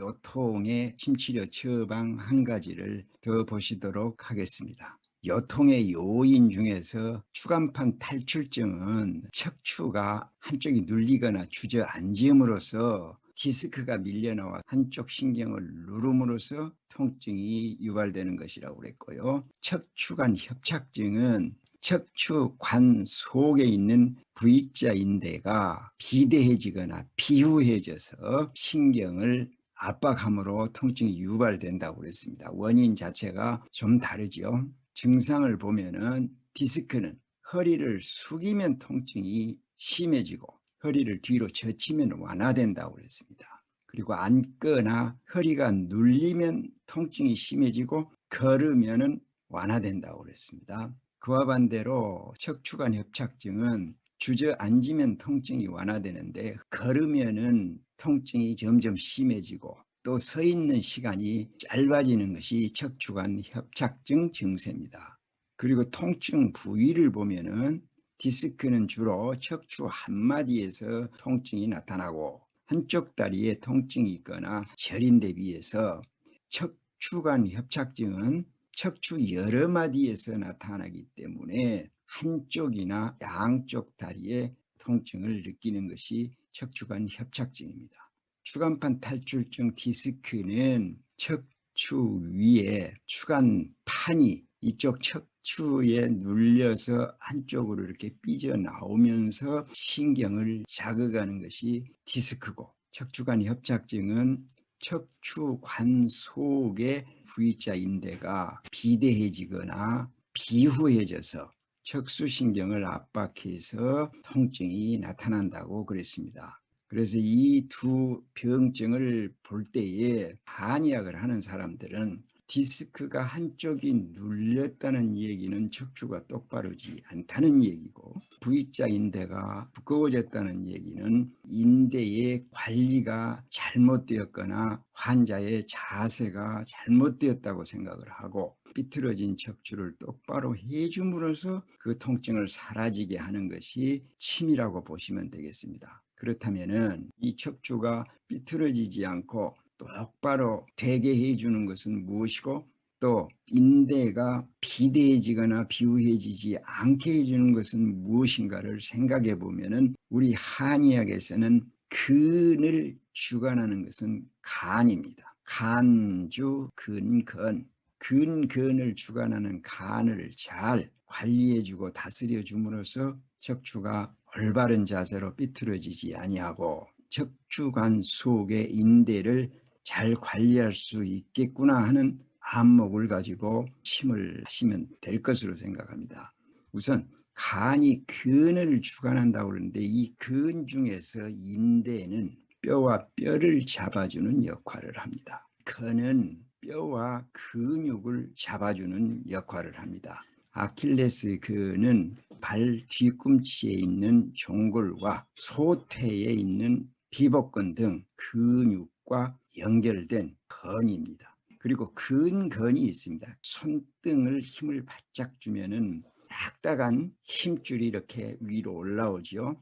요통의 침치료 처방 한 가지를 더 보시도록 하겠습니다. 요통의 요인 중에서 추간판 탈출증은 척추가 한쪽이 눌리거나 주저앉음으로써 디스크가 밀려나와 한쪽 신경을 누름으로써 통증이 유발되는 것이라고 그랬고요. 척추관 협착증은 척추관 속에 있는 V자 인대가 비대해지거나 비후해져서 신경을 압박함으로 통증이 유발된다고 그랬습니다. 원인 자체가 좀 다르죠. 증상을 보면은 디스크는 허리를 숙이면 통증이 심해지고 허리를 뒤로 젖히면 완화된다고 그랬습니다. 그리고 앉거나 허리가 눌리면 통증이 심해지고 걸으면 완화된다고 그랬습니다. 그와 반대로 척추관 협착증은 주저앉으면 통증이 완화되는데 걸으면은 통증이 점점 심해지고 또 서 있는 시간이 짧아지는 것이 척추관 협착증 증세입니다. 그리고 통증 부위를 보면은 디스크는 주로 척추 한마디에서 통증이 나타나고 한쪽 다리에 통증이 있거나 저린 데 비해서 척추관 협착증은 척추 여러 마디에서 나타나기 때문에 한쪽이나 양쪽 다리에 통증을 느끼는 것이 척추관 협착증입니다. 추간판 탈출증 디스크는 척추 위에 추간판이 이쪽 척추에 눌려서 한쪽으로 이렇게 삐져나오면서 신경을 자극하는 것이 디스크고, 척추관 협착증은 척추관 속의 V자 인대가 비대해지거나 비후해져서 척수신경을 압박해서 통증이 나타난다고 그랬습니다. 그래서 이 두 병증을 볼 때에 한의학을 하는 사람들은 디스크가 한쪽이 눌렸다는 얘기는 척추가 똑바르지 않다는 얘기고, V자 인대가 두꺼워졌다는 얘기는 인대의 관리가 잘못되었거나 환자의 자세가 잘못되었다고 생각을 하고, 삐뚤어진 척추를 똑바로 해줌으로써 그 통증을 사라지게 하는 것이 침이라고 보시면 되겠습니다. 그렇다면은 이 척추가 삐뚤어지지 않고 똑바로 되게 해주는 것은 무엇이고, 또 인대가 비대해지거나 비우해지지 않게 해주는 것은 무엇인가를 생각해 보면은 우리 한의학에서는 근을 주관하는 것은 간입니다. 간주 근건, 근건을 주관하는 간을 잘 관리해주고 다스려줌으로써 척추가 올바른 자세로 삐뚤어지지 아니하고 척추관 속의 인대를 잘 관리할 수 있겠구나 하는 안목을 가지고 침을 하시면 될 것으로 생각합니다. 우선 간이 근을 주관한다고 그러는데 이 근 중에서 인대는 뼈와 뼈를 잡아주는 역할을 합니다. 근은 뼈와 근육을 잡아주는 역할을 합니다. 아킬레스 근은 발 뒤꿈치에 있는 종골과 소퇴에 있는 비복근 등 근육과 연결된 건입니다. 그리고 근건이 있습니다. 손등을 힘을 바짝 주면은 딱딱한 힘줄이 이렇게 위로 올라오죠.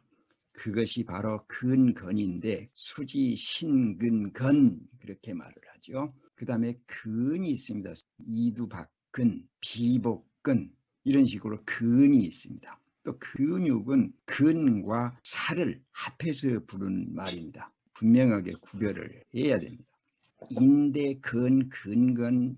그것이 바로 근건인데 수지 신근건 그렇게 말을 하죠. 그 다음에 근이 있습니다. 이두박근, 비복근 이런 식으로 근이 있습니다. 또 근육은 근과 살을 합해서 부르는 말입니다. 분명하게 구별을 해야 됩니다. 인대, 근, 근건,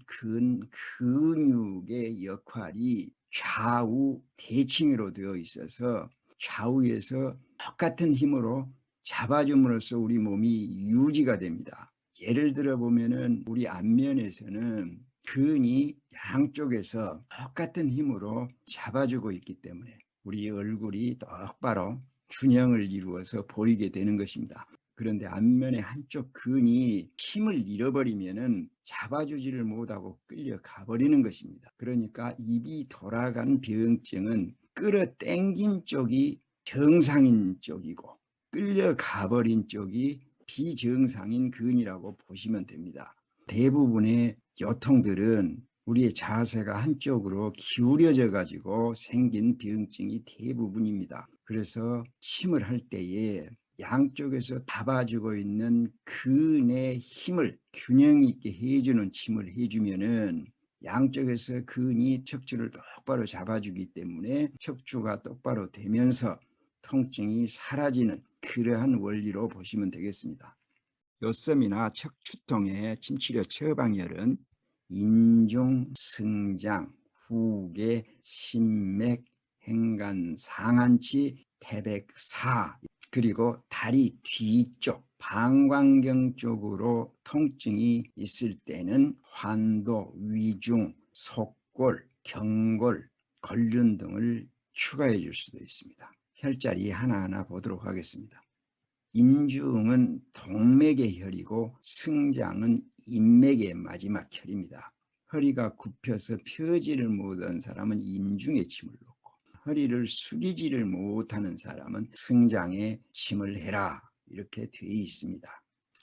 근육의 역할이 좌우 대칭으로 되어 있어서 좌우에서 똑같은 힘으로 잡아줌으로써 우리 몸이 유지가 됩니다. 예를 들어 보면은 우리 안면에서는 근이 양쪽에서 똑같은 힘으로 잡아주고 있기 때문에 우리 얼굴이 똑바로 균형을 이루어서 보이게 되는 것입니다. 그런데 안면의 한쪽 근이 힘을 잃어버리면은 잡아주지를 못하고 끌려가 버리는 것입니다. 그러니까 입이 돌아간 병증은 끌어당긴 쪽이 정상인 쪽이고 끌려가 버린 쪽이 비정상인 근이라고 보시면 됩니다. 대부분의 요통들은 우리의 자세가 한쪽으로 기울여져 가지고 생긴 병증이 대부분입니다. 그래서 침을 할 때에 양쪽에서 잡아주고 있는 근의 힘을 균형 있게 해주는 침을 해주면은 양쪽에서 근이 척추를 똑바로 잡아주기 때문에 척추가 똑바로 되면서 통증이 사라지는 그러한 원리로 보시면 되겠습니다. 요섬이나 척추통의 침치료 처방열은 인중, 승장, 후계, 심맥, 행간, 상한치, 태백사, 그리고 다리 뒤쪽 방광경 쪽으로 통증이 있을 때는 환도, 위중, 속골, 경골, 걸륜 등을 추가해 줄 수도 있습니다. 혈자리 하나하나 보도록 하겠습니다. 인중은 동맥의 혈이고 승장은 인맥의 마지막 혈입니다. 허리가 굽혀서 펴지를 못한 사람은 인중에 침을 놓고, 허리를 숙이지를 못하는 사람은 승장에 침을 해라, 이렇게 되어 있습니다.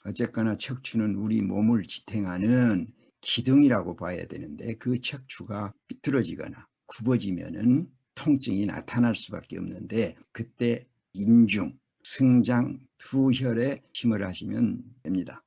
어쨌거나 척추는 우리 몸을 지탱하는 기둥이라고 봐야 되는데, 그 척추가 삐뚤어지거나 굽어지면은 통증이 나타날 수밖에 없는데, 그때 인중, 승장 두 혈에 침을 하시면 됩니다.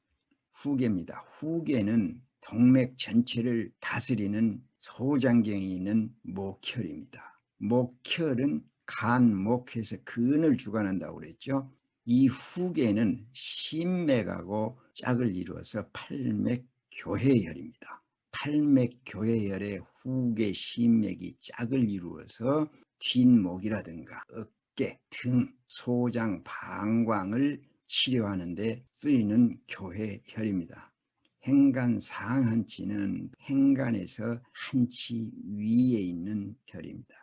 후계입니다. 후계는 동맥 전체를 다스리는 소장경에 있는 목혈입니다. 목혈은 간, 목에서 근을 주관한다고 그랬죠. 이 후계는 심맥하고 짝을 이루어서 팔맥교회혈입니다. 팔맥교회혈의 후계 심맥이 짝을 이루어서 뒷목이라든가 어깨, 등, 소장, 방광을 치료하는 데 쓰이는 교회혈입니다. 행간 상한치는 행간에서 한치 위에 있는 혈입니다.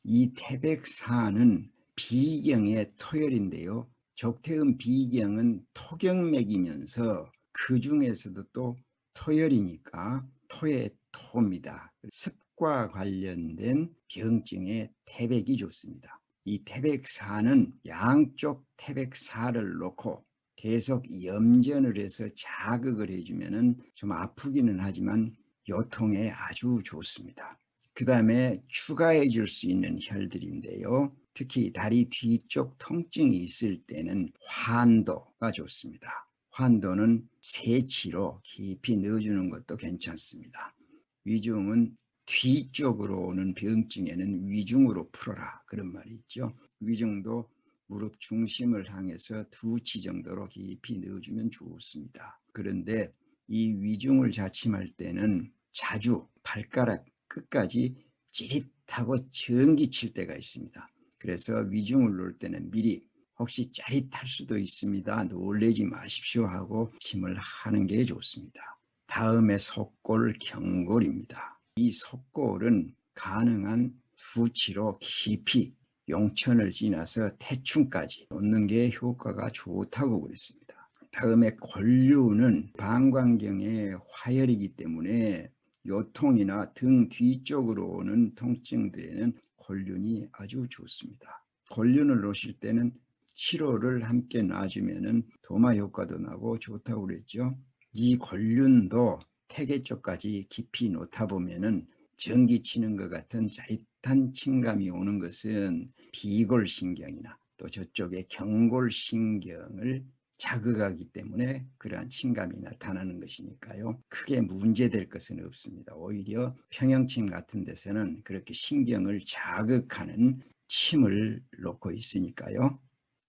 이 태백사는 비경의 토혈인데요. 족태음 비경은 토경맥이면서 그 중에서도 또 토혈이니까 토의 토입니다. 습과 관련된 병증에 태백이 좋습니다. 이 태백사는 양쪽 태백사를 놓고 계속 염전을 해서 자극을 해주면 좀 아프기는 하지만 요통에 아주 좋습니다. 그 다음에 추가해 줄 수 있는 혈들인데요. 특히 다리 뒤쪽 통증이 있을 때는 환도가 좋습니다. 환도는 세치로 깊이 넣어주는 것도 괜찮습니다. 위중은 뒤쪽으로 오는 병증에는 위중으로 풀어라, 그런 말이 있죠. 위중도 무릎 중심을 향해서 2치 정도로 깊이 넣어주면 좋습니다. 그런데 이 위중을 자침할 때는 자주 발가락 끝까지 찌릿하고 전기칠 때가 있습니다. 그래서 위중을 놓을 때는 미리 혹시 짜릿할 수도 있습니다, 놀라지 마십시오 하고 침을 하는 게 좋습니다. 다음에 속골, 경골입니다. 이 속골은 가능한 수치로 깊이 용천을 지나서 태충까지 놓는 게 효과가 좋다고 그랬습니다. 다음에 골륜은 방광경의 화혈이기 때문에 요통이나 등 뒤쪽으로 오는 통증들에는 골륜이 아주 좋습니다. 골륜을 놓으실 때는 치료를 함께 놔주면 도마 효과도 나고 좋다고 그랬죠. 이 골륜도 태계 쪽까지 깊이 놓다 보면은 전기 치는 것 같은 짜릿한 침감이 오는 것은 비골신경이나 또 저쪽의 경골신경을 자극하기 때문에 그러한 침감이 나타나는 것이니까요. 크게 문제될 것은 없습니다. 오히려 평형침 같은 데서는 그렇게 신경을 자극하는 침을 놓고 있으니까요.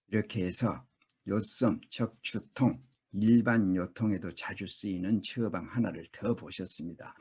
이렇게 해서 요섬, 척추통, 일반 요통에도 자주 쓰이는 처방 하나를 더 보셨습니다.